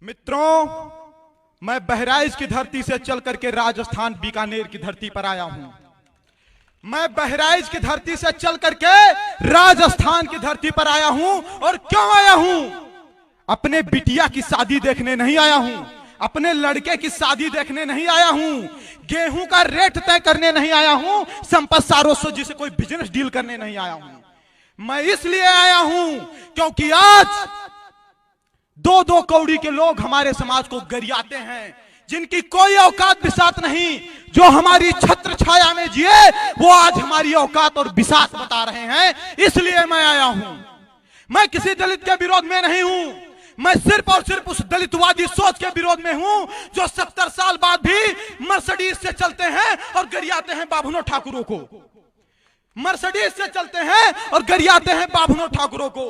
मित्रों, मैं बहराइच की धरती से चल करके राजस्थान बीकानेर की धरती पर आया हूं। मैं बहराइच की धरती से चल करके राजस्थान की धरती पर आया हूं। और क्यों आया हूं? अपने बिटिया की शादी देखने नहीं आया हूं, अपने लड़के की शादी देखने नहीं आया हूं, गेहूं का रेट तय करने नहीं आया हूं, संपत सारों जी से कोई बिजनेस डील करने नहीं आया हूं। मैं इसलिए आया हूं क्योंकि आज दो दो कौड़ी के लोग हमारे समाज को गरियाते हैं, जिनकी कोई औकात बिसात नहीं, जो हमारी छत्र छाया में जिए, वो आज हमारी औकात और बिसात बता रहे हैं। इसलिए मैं आया हूं। मैं किसी दलित के विरोध में नहीं हूं, मैं सिर्फ और सिर्फ उस दलितवादी सोच के विरोध में हूं जो 70 साल बाद भी मर्सिडीज से चलते हैं और गरियाते हैं बाभनों ठाकुरों को। मर्सिडीज से चलते हैं और गरियाते हैं बाभनों ठाकुरों को।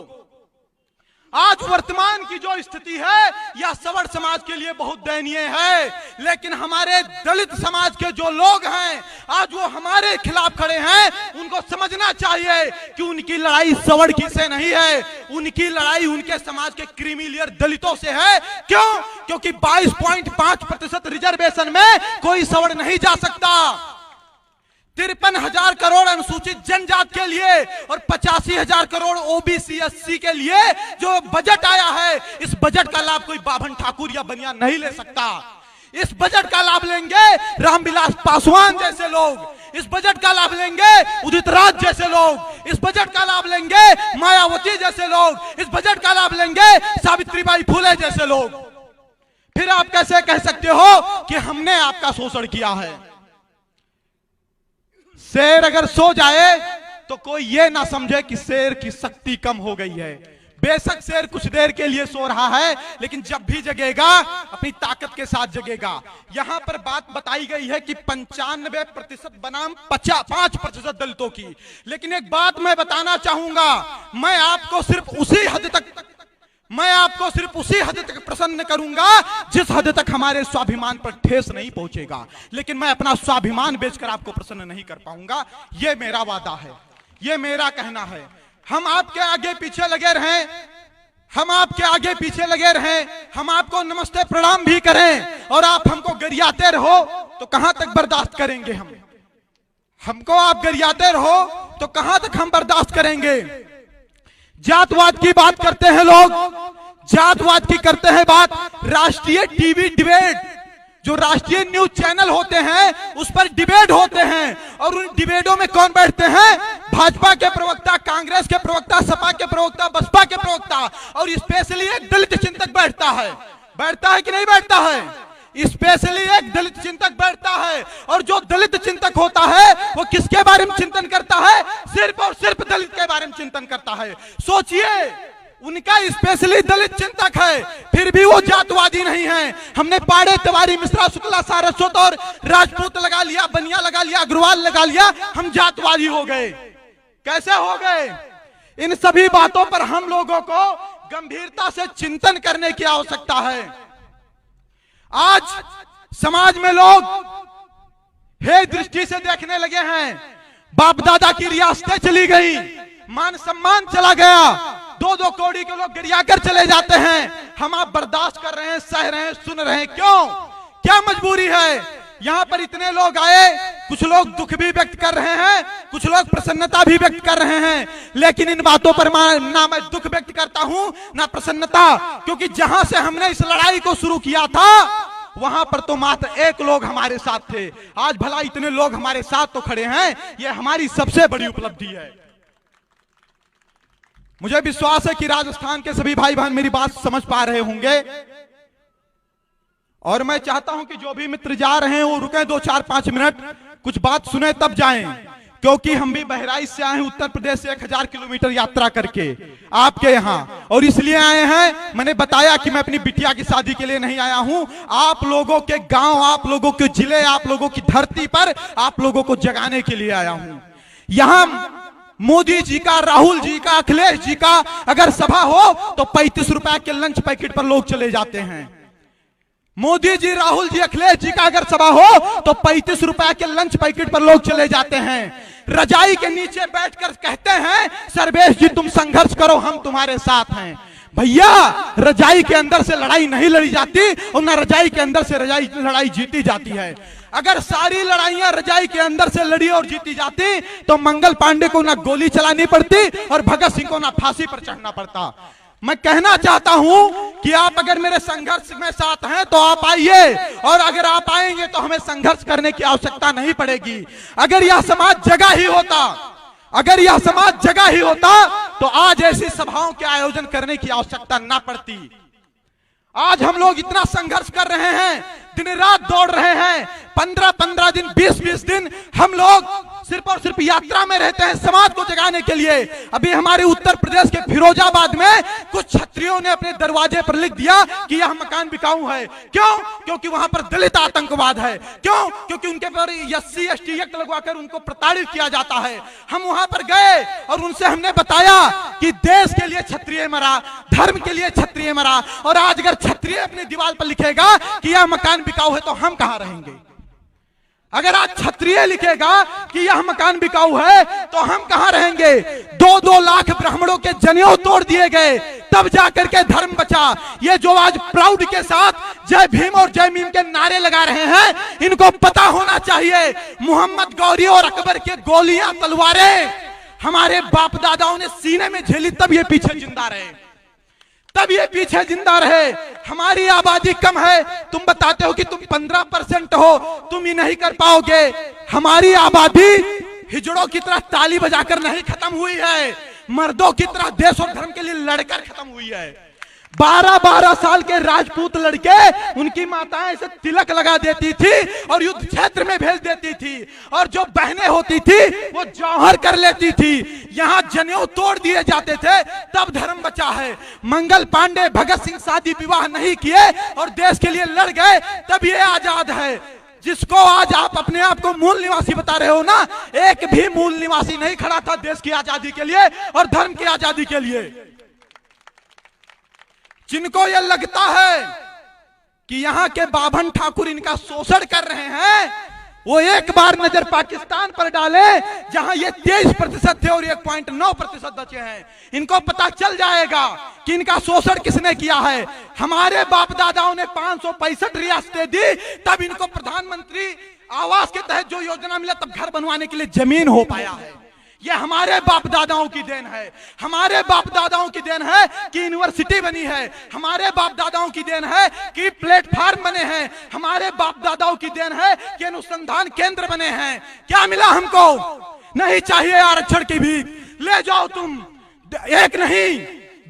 आज वर्तमान की जो स्थिति है यह सवर्ण समाज के लिए बहुत दयनीय है, लेकिन हमारे दलित समाज के जो लोग हैं आज वो हमारे खिलाफ खड़े हैं। उनको समझना चाहिए कि उनकी लड़ाई सवर्ण की से नहीं है, उनकी लड़ाई उनके समाज के क्रीमिलियर दलितों से है। क्यों? क्योंकि 22.5% रिजर्वेशन में कोई सवर्ण नहीं जा सकता। 53,000 करोड़ अनुसूचित जनजाति के लिए और 85,000 करोड़ ओबीसी एससी के लिए जो बजट आया है, इस बजट का लाभ कोई बाभन ठाकुर या बनिया नहीं ले सकता। इस बजट का लाभ लेंगे रामविलास पासवान जैसे लोग, इस बजट का लाभ लेंगे उदित राज जैसे लोग, इस बजट का लाभ लेंगे मायावती जैसे लोग, इस बजट का लाभ लेंगे सावित्रीबाई फुले जैसे लोग। फिर आप कैसे कह सकते हो कि हमने आपका शोषण किया है? शेर अगर सो जाए तो कोई ये ना समझे कि शेर की शक्ति कम हो गई है। बेशक शेर कुछ देर के लिए सो रहा है, लेकिन जब भी जगेगा अपनी ताकत के साथ जगेगा। यहां पर बात बताई गई है कि 95% बनाम 5% दलितों की। लेकिन एक बात मैं बताना चाहूंगा, मैं आपको सिर्फ उसी हद तक प्रसन्न करूंगा जिस हद तक हमारे स्वाभिमान पर ठेस नहीं पहुंचेगा। लेकिन मैं अपना स्वाभिमान बेचकर आपको प्रसन्न नहीं कर पाऊंगा। यह मेरा वादा है, यह मेरा कहना है। हम आपके आगे पीछे लगे रहें, हम आपके आगे पीछे लगे रहें, हम आपको नमस्ते प्रणाम भी करें और आप हमको गरियाते रहो तो कहां तक बर्दाश्त करेंगे? हमको आप गरियाते रहो तो कहां तक हम बर्दाश्त करेंगे? जातवाद की बात करते हैं लोग, जातवाद की करते हैं बात। राष्ट्रीय टीवी डिबेट, जो राष्ट्रीय न्यूज चैनल होते हैं उस पर डिबेट होते हैं, और उन डिबेटों में कौन बैठते हैं? भाजपा के प्रवक्ता, कांग्रेस के प्रवक्ता, सपा के प्रवक्ता, बसपा के प्रवक्ता, और स्पेशली एक दलित चिंतक बैठता है। बैठता है कि नहीं बैठता है? स्पेशली एक दलित चिंतक बैठता है। और जो दलित चिंतक होता है वो किसके बारे में चिंतन करता है? सिर्फ और सिर्फ दलित के बारे में चिंतन करता है। सोचिए, उनका स्पेशली दलित चिंतक है, फिर भी वो जातवादी नहीं है। हमने पाड़े, तिवारी, मिश्रा, शुक्ला, सारस्वत और राजपूत लगा लिया, बनिया लगा लिया, अग्रवाल लगा लिया, हम जातवादी हो गए। कैसे हो गए? इन सभी बातों पर हम लोगों को गंभीरता से चिंतन करने की आवश्यकता है। आज समाज में लोग हे दृष्टि से देखने लगे हैं। बाप दादा की रियासतें चली गई, मान सम्मान चला गया, दो दो कौड़ी के लोग गरियाकर चले जाते हैं। हम आप बर्दाश्त कर रहे हैं, सह रहे हैं, सुन रहे हैं। क्यों? क्या मजबूरी है? यहां पर इतने लोग आए, कुछ लोग दुख भी व्यक्त कर रहे हैं, कुछ लोग प्रसन्नता भी व्यक्त कर रहे हैं। लेकिन इन बातों पर ना मैं दुख व्यक्त करता हूं ना प्रसन्नता, क्योंकि जहां से हमने इस लड़ाई को शुरू किया था वहां पर तो मात्र एक लोग हमारे साथ थे। आज भला इतने लोग हमारे साथ तो खड़े हैं, यह हमारी सबसे बड़ी उपलब्धि है। मुझे विश्वास है कि राजस्थान के सभी भाई बहन मेरी बात समझ पा रहे होंगे, और मैं चाहता हूं कि जो भी मित्र जा रहे हैं वो रुके 2-4-5 मिनट, कुछ बात सुने तब जाएं, क्योंकि हम भी बहराइच से आए हैं, उत्तर प्रदेश से 1000 किलोमीटर यात्रा करके आपके यहाँ, और इसलिए आए हैं। मैंने बताया कि मैं अपनी बिटिया की शादी के लिए नहीं आया हूं, आप लोगों के गांव, आप लोगों के जिले, आप लोगों की धरती पर आप लोगों को जगाने के लिए आया हूं। यहां मोदी जी का, राहुल जी का, अखिलेश जी का अगर सभा हो तो 35 रुपए के लंच पैकेट पर लोग चले जाते हैं। मोदी जी, राहुल जी, अखिलेश जी का अगर सभा हो तो 35 रुपए के लंच पैकेट पर लोग चले जाते हैं। रजाई के नीचे बैठकर कहते हैं सर्वेश जी तुम संघर्ष करो, हम तुम्हारे साथ हैं। भैया रजाई के अंदर से लड़ाई नहीं लड़ी जाती और ना रजाई के अंदर से लड़ाई जीती जाती है। अगर सारी लड़ाइयां रजाई के अंदर से लड़ी और जीती जाती तो मंगल पांडे को ना गोली चलानी पड़ती और भगत सिंह को ना फांसी पर चढ़ना पड़ता। मैं कहना चाहता हूं कि आप अगर मेरे संघर्ष में साथ हैं तो आप आइए, और अगर आप आएंगे तो हमें संघर्ष करने की आवश्यकता नहीं पड़ेगी। अगर यह समाज जगह ही होता, अगर यह समाज जगह ही होता तो आज ऐसी सभाओं के आयोजन करने की आवश्यकता ना पड़ती। आज हम लोग इतना संघर्ष कर रहे हैं, दिन रात दौड़ रहे हैं, 15-15 दिन 20-20 दिन हम लोग सिर्फ और सिर्फ यात्रा में रहते हैं समाज को जगाने के लिए। अभी हमारे उत्तर प्रदेश के फिरोजाबाद में कुछ छत्रियों ने अपने दरवाजे पर लिख दिया कि यह मकान बिकाऊ है। क्यों? क्योंकि वहां पर दलित आतंकवाद है। क्यों? क्योंकि उनके पर SC ST एक्ट लगवाकर उनको प्रताड़ित किया जाता है। हम वहां पर गए और उनसे हमने बताया कि देश के लिए क्षत्रिय मरा, धर्म के लिए क्षत्रिय मरा, और आज अगर क्षत्रिय अपनी दीवार पर लिखेगा कि यह मकान बिकाऊ है तो हम कहां रहेंगे? अगर आज क्षत्रिय लिखेगा कि यह मकान बिकाऊ है तो हम कहां रहेंगे? 2-2 लाख ब्राह्मणों के जनेऊ तोड़ दिए गए, तब जाकर के धर्म बचा। ये जो आज प्राउड के साथ जय भीम और जय मीम के नारे लगा रहे हैं, इनको पता होना चाहिए मोहम्मद गौरी और अकबर के गोलियां तलवारें हमारे बाप दादाओं ने सीने में झेली, तब ये पीछे जिंदा रहे, तब ये पीछे जिंदा रहे। हमारी आबादी कम है, तुम बताते हो कि तुम 15% हो, तुम ही नहीं कर पाओगे। हमारी आबादी हिजड़ों की तरह ताली बजाकर नहीं खत्म हुई है, मर्दों की तरह देश और धर्म के लिए लड़कर खत्म हुई है। 12-12 साल के राजपूत लड़के उनकी माताएं ऐसे तिलक लगा देती थी और युद्ध क्षेत्र में भेज देती थी, और जो बहनें होती थी वो जौहर कर लेती थी। यहाँ जनेऊ तोड़ दिए जाते थे, तब धर्म बचा है। मंगल पांडे, भगत सिंह शादी विवाह नहीं किए और देश के लिए लड़ गए, तब ये आजाद है। जिसको आज आप अपने आप को मूल निवासी बता रहे हो ना, एक भी मूल निवासी नहीं खड़ा था देश की आजादी के लिए और धर्म की आजादी के लिए। जिनको यह लगता है कि यहाँ के बाभन ठाकुर इनका शोषण कर रहे हैं, वो एक बार नजर पाकिस्तान पर डाले जहां ये 23% थे और 1.9% बचे हैं। इनको पता चल जाएगा कि इनका शोषण किसने किया है। हमारे बाप दादाओं ने 565 रियासतें दी, तब इनको प्रधानमंत्री आवास के तहत जो योजना मिला तब घर बनवाने के लिए जमीन हो पाया है। ये हमारे बाप दादाओं की देन है। हमारे बाप दादाओं की देन है कि यूनिवर्सिटी बनी है। हमारे बाप दादाओं की देन है कि प्लेटफार्म बने हैं। हमारे बाप दादाओं की देन है कि अनुसंधान केंद्र बने हैं। क्या मिला हमको? नहीं चाहिए आरक्षण की भी, ले जाओ तुम, एक नहीं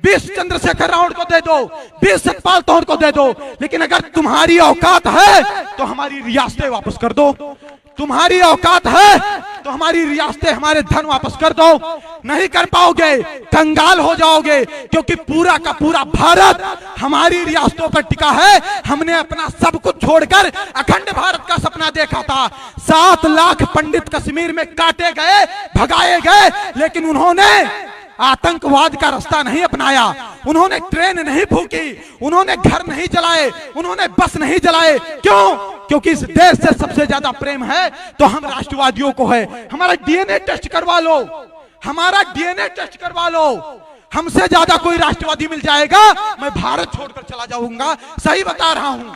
20 चंद्रशेखर रावत को दे दो, 20 सतपाल तौर को दे दो, लेकिन अगर तुम्हारी औकात है तो हमारी रियासतें वापस कर दो। तुम्हारी औकात है तो हमारी रियासतें, हमारे धन वापस कर दो। नहीं कर पाओगे, कंगाल हो जाओगे, क्योंकि पूरा का पूरा भारत हमारी रियासतों पर टिका है। हमने अपना सब कुछ छोड़कर अखंड भारत का सपना देखा था। 7 लाख पंडित कश्मीर में काटे गए, भगाए गए, लेकिन उन्होंने आतंकवाद का रास्ता नहीं अपनाया। उन्होंने ट्रेन नहीं फूकी, उन्होंने घर नहीं जलाए, उन्होंने बस नहीं जलाए। क्यों? क्योंकि इस देश से सबसे ज्यादा प्रेम है तो हम राष्ट्रवादियों को है। हमारा DNA टेस्ट करवा लो, हमारा DNA टेस्ट करवा लो, हमसे ज्यादा कोई राष्ट्रवादी मिल जाएगा, मैं भारत छोड़कर चला जाऊंगा। सही बता रहा हूं।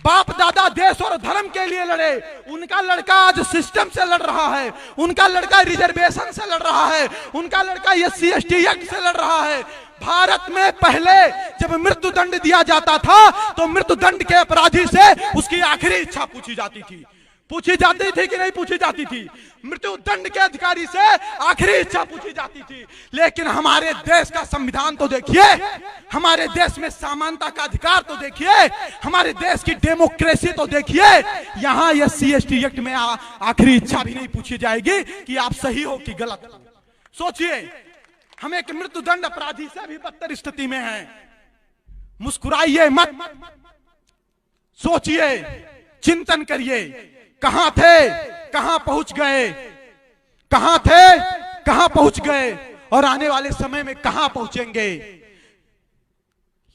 बाप दादा देश और धर्म के लिए लड़े, उनका लड़का आज सिस्टम से लड़ रहा है, उनका लड़का रिजर्वेशन से लड़ रहा है, उनका लड़का SC ST एक्ट से लड़ रहा है। भारत में पहले जब मृत्यु दंड दिया जाता था तो मृत्यु दंड के अपराधी से उसकी आखिरी इच्छा पूछी जाती थी। पूछी जाती थी कि नहीं पूछी जाती थी? मृत्यु दंड के अधिकारी से आखिरी इच्छा पूछी जाती थी। लेकिन हमारे देश का संविधान तो देखिए, हमारे देश में समानता का अधिकार तो देखिए, हमारे देश की डेमोक्रेसी तो देखिए। यहाँ SC ST एक्ट में आखिरी इच्छा भी नहीं पूछी जाएगी कि आप सही हो कि गलत। सोचिए, हम एक मृत्यु दंड अपराधी से भी बदतर स्थिति में हैं। मुस्कुराइए मत, सोचिए, चिंतन करिए, कहां थे, कहां पहुंच गए, कहां थे, कहां पहुंच गए, और आने वाले समय में कहां पहुंचेंगे।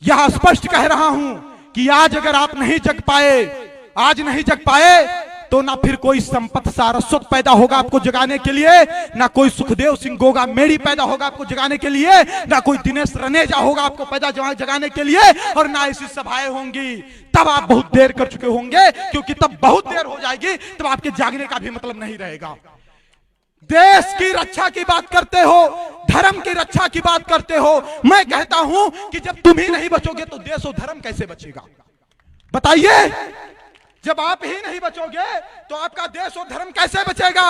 यह स्पष्ट कह रहा हूं कि आज अगर आप नहीं जग पाए, आज नहीं जग पाए तो ना फिर कोई संपत सारस्वत पैदा होगा आपको जगाने के लिए, ना कोई सुखदेव सिंह गोगा मेड़ी पैदा होगा आपको जगाने के लिए, ना कोई दिनेश रनेजा होगा आपको पैदा जगाने के लिए, और ना ऐसी सभाएं होंगी। तब आप बहुत देर कर चुके होंगे, क्योंकि तब बहुत देर हो जाएगी, तब आपके जागने का भी मतलब नहीं रहेगा। देश की रक्षा की बात करते हो, धर्म की रक्षा की बात करते हो। मैं कहता हूं कि जब तुम ही नहीं बचोगे तो देश और धर्म कैसे बचेगा? बताइए, जब आप ही नहीं बचोगे तो आपका देश और धर्म कैसे बचेगा?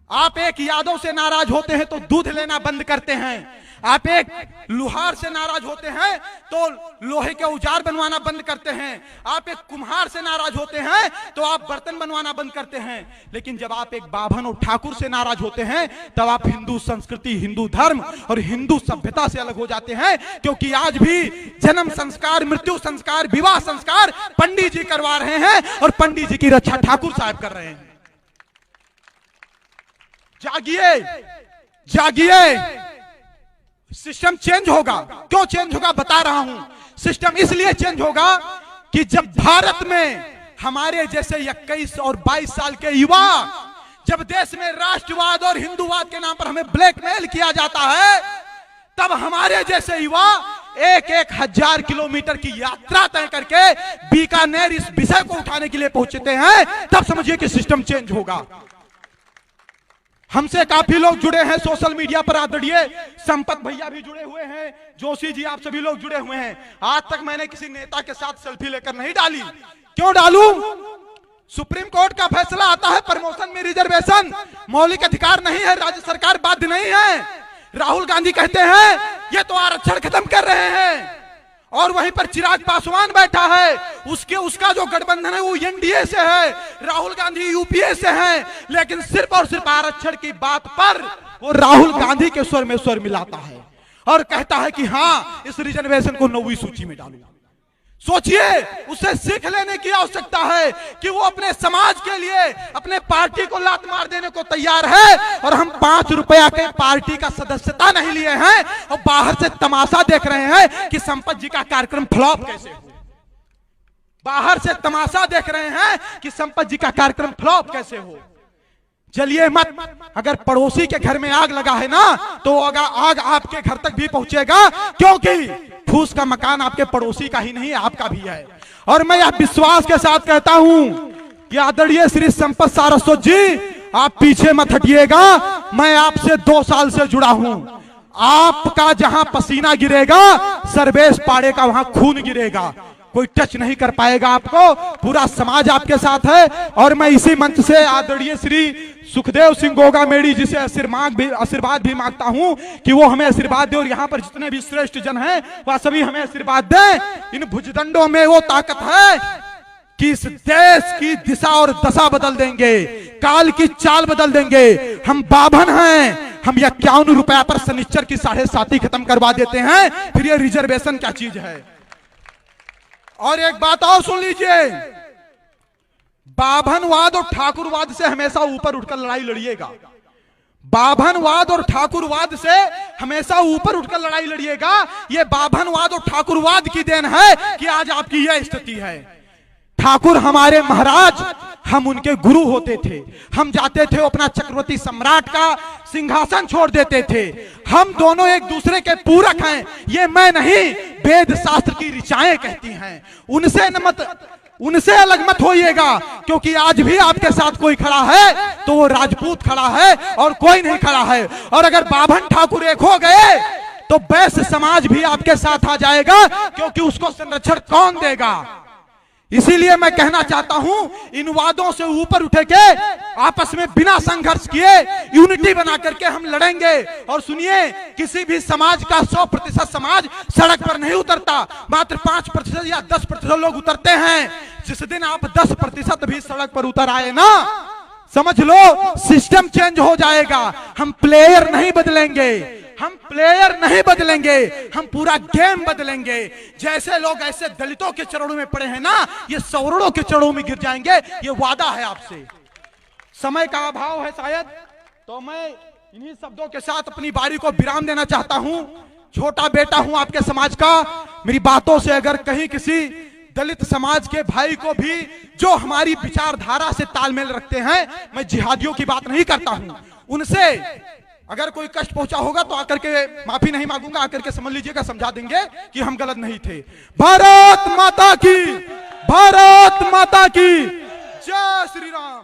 आप एक यादव से नाराज होते हैं तो दूध लेना बंद करते हैं, आप एक लुहार से नाराज होते हैं तो लोहे के औजार बनवाना बंद करते हैं, आप एक कुम्हार से नाराज होते हैं तो आप बर्तन बनवाना बंद करते हैं। लेकिन जब आप एक बाभन और ठाकुर से नाराज होते हैं तब आप हिंदू संस्कृति, हिंदू धर्म और हिंदू सभ्यता से अलग हो जाते हैं। क्योंकि आज भी जन्म संस्कार, मृत्यु संस्कार, विवाह संस्कार पंडित जी करवा रहे हैं और पंडित जी की रक्षा ठाकुर साहब कर रहे हैं। जागिए, जागिए, सिस्टम चेंज होगा। क्यों चेंज होगा बता रहा हूं। सिस्टम इसलिए चेंज होगा कि जब भारत में हमारे जैसे 21 और 22 साल के युवा, जब देश में राष्ट्रवाद और हिंदूवाद के नाम पर हमें ब्लैकमेल किया जाता है, तब हमारे जैसे युवा एक हजार किलोमीटर की यात्रा तय करके बीकानेर इस विषय को उठाने के लिए पहुंचते हैं, तब समझिए कि सिस्टम चेंज होगा। हमसे काफी लोग जुड़े हैं सोशल मीडिया पर, आदरणीय संपत भैया भी जुड़े हुए हैं, जोशी जी, आप सभी लोग जुड़े हुए हैं। आज तक मैंने किसी नेता के साथ सेल्फी लेकर नहीं डाली। क्यों डालूं? सुप्रीम कोर्ट का फैसला आता है, प्रमोशन में रिजर्वेशन मौलिक अधिकार नहीं है, राज्य सरकार बाध्य नहीं है। राहुल गांधी कहते हैं ये तो आरक्षण खत्म कर रहे हैं, और वहीं पर चिराग पासवान बैठा है, उसका जो गठबंधन है वो एनडीए से है, राहुल गांधी यूपीए से हैं, लेकिन सिर्फ और सिर्फ आरक्षण की बात पर वो राहुल गांधी के स्वर में स्वर मिलाता है और कहता है कि हाँ, इस रिजर्वेशन को 9वीं सूची में डालूं। सोचिए, उसे सीख लेने की आवश्यकता है कि वो अपने समाज के लिए, अपने पार्टी को लात मार देने को तैयार है, और हम 5 रुपया के पार्टी का सदस्यता नहीं लिए हैं और बाहर से तमाशा देख रहे हैं कि संपत जी का कार्यक्रम फ्लॉप कैसे हो। बाहर से तमाशा देख रहे हैं कि संपत जी का कार्यक्रम फ्लॉप कैसे हो। जलिए मत। अगर पड़ोसी के घर में आग लगा है ना, तो आग आपके घर तक भी पहुंचेगा, क्योंकि फूस का मकान आपके पड़ोसी का ही नहीं, आपका भी है। और मैं यह विश्वास के साथ कहता हूं कि आदरणीय श्री संपत सारस्वत जी, आप पीछे मत हटिएगा। मैं आपसे 2 साल से जुड़ा हूं। आपका जहां पसीना गिरेगा, सर्वेश पाड़े का वहां खून गिरेगा। कोई टच नहीं कर पाएगा आपको, पूरा समाज आपके साथ है। और मैं इसी मंच से आदरणीय श्री सुखदेव सिंह गोगा मेड़ी जी से आशीर्वाद भी मांगता हूं कि वो हमें आशीर्वाद दे, और यहाँ पर जितने भी श्रेष्ठ जन हैं वह सभी हमें आशीर्वाद दें। इन भुजदंडों में वो ताकत है कि इस देश की दिशा और दशा बदल देंगे, काल की चाल बदल देंगे। हम बाभन हैं, हम 51 रुपया पर शनिश्चर की 7.5 खत्म करवा देते हैं, फिर ये रिजर्वेशन क्या चीज है। और एक बात और सुन लीजिए, बाभनवाद और ठाकुरवाद से हमेशा ऊपर उठकर लड़ाई लड़िएगा। बाभनवाद और ठाकुरवाद से हमेशा ऊपर उठकर लड़ाई लड़िएगा। ये बाभनवाद और ठाकुरवाद की देन है कि आज आपकी यह स्थिति है। ठाकुर हमारे महाराज, हम उनके गुरु होते थे। हम जाते थे, अपना चक्रवर्ती सम्राट का सिंहासन छोड़ देते थे। हम दोनों एक दूसरे के पूरक हैं, ये मैं नहीं, वेद शास्त्र की ऋचाएं कहती हैं। उनसे अलग मत होइएगा, क्योंकि आज भी आपके साथ कोई खड़ा है तो वो राजपूत खड़ा है और कोई नहीं खड़ा है। और अगर बाभन ठाकुर एक हो गए तो वैश्य समाज भी आपके साथ आ जाएगा, क्योंकि उसको संरक्षण कौन देगा। इसीलिए मैं कहना चाहता हूं, इन वादों से ऊपर उठे के आपस में बिना संघर्ष किए यूनिटी बना करके हम लड़ेंगे। और सुनिए, किसी भी समाज का 100% समाज सड़क पर नहीं उतरता, मात्र 5% या 10% लोग उतरते हैं। जिस दिन आप 10% भी सड़क पर उतर आए ना, समझ लो सिस्टम चेंज हो जाएगा। हम प्लेयर नहीं बदलेंगे, हम प्लेयर नहीं बदलेंगे, हम पूरा गेम बदलेंगे। जैसे लोग ऐसे दलितों के चरणों में पड़े हैं ना, ये सवर्णों के चरणों में गिर जाएंगे। ये वादा है आपसे। समय का अभाव है शायद, तो मैं इन्हीं शब्दों के साथ अपनी बारी को विराम देना चाहता हूं। छोटा बेटा हूं आपके समाज का। मेरी बातों से अगर कहीं किसी दलित समाज के भाई को भी जो हमारी विचारधारा से तालमेल रखते हैं, मैं जिहादियों की बात नहीं करता हूं, उनसे अगर कोई कष्ट पहुंचा होगा तो आकर के माफी नहीं मांगूंगा, आकर के समझ लीजिएगा, समझा देंगे कि हम गलत नहीं थे। भारत माता की, भारत माता की जय श्री राम।